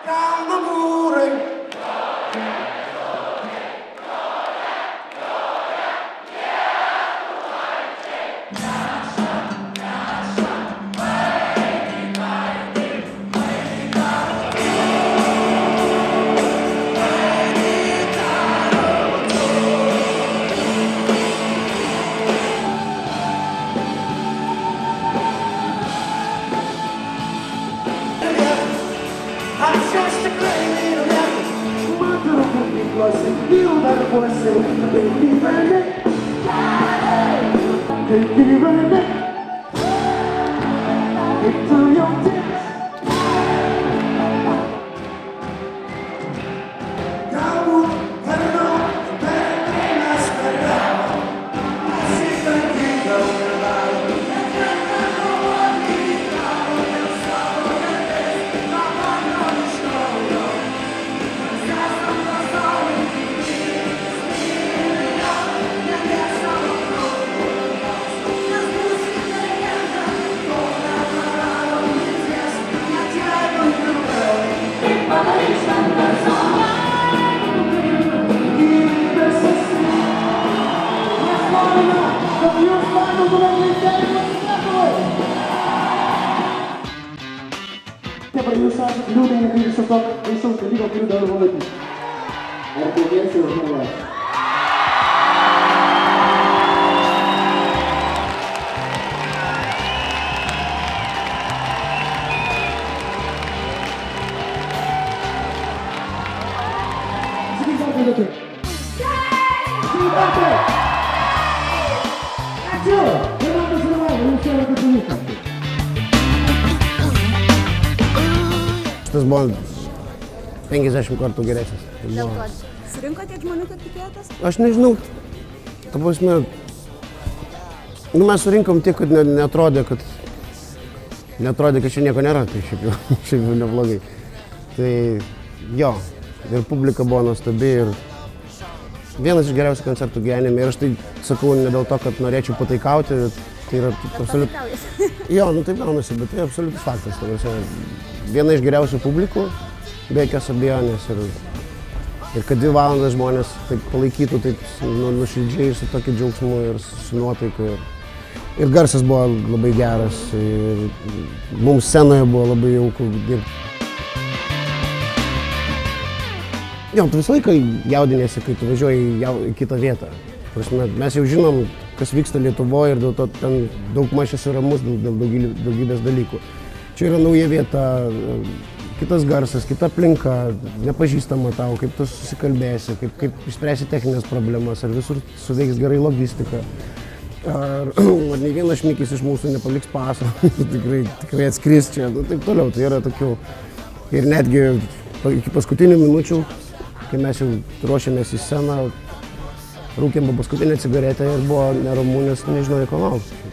Kalno mūrai. Jūs esate liūdėjininkai viso to baisaus dalyko, kurį dabar valdote. Ar daugiausiai už žmogas? Sakyk savo kalbėti. Sveikatai! Ačiū! Ir man pasilavau, jūs yra katalikas. Tas buvo 50 kartų geresnis. Dėl ko? Surinko tiek žmonių, kad tikėjotės? Aš nežinau. Ta prasme, mes surinkom tiek, kad neatrodė, kad čia nieko nėra, tai šiaip jau neblogai. Tai jo, ir publika buvo nuostabi ir vienas iš geriausių koncertų gyvenime. Ir aš tai sakau ne dėl to, kad norėčiau pataikauti, tai yra absoliutus. Jo, nu taip gaunasi, bet tai absoliutus faktas. Viena iš geriausių publikų, be jokios abejonės, ir kad 2 valandas žmonės taip palaikytų taip nuoširdžiai ir su tokiu džiaugsmu ir su nuotaiku. Ir garsas buvo labai geras, ir mums scenoje buvo labai jauku dirbti. Jo, tu visą laiką jaudinėsi, kai tu važiuoji į kitą vietą. Mes jau žinom, kas vyksta Lietuvoje ir dėl to ten daugmaž esi ramus dėl daugybės dalykų. Čia yra nauja vieta, kitas garsas, kita aplinka, nepažįstama tau, kaip tu susikalbėsi, kaip išspręsi techninės problemas, ar visur suveiks gerai logistika. Ar nei vienas šmikis iš mūsų nepaliks paso, tikrai atskris čia, taip toliau. Tai yra tokių. Ir netgi iki paskutinių minučių, kai mes jau ruošėmės į sceną, rūkėm paskutinę cigaretę ir buvo neramu, nes nežinojau, ko laukti.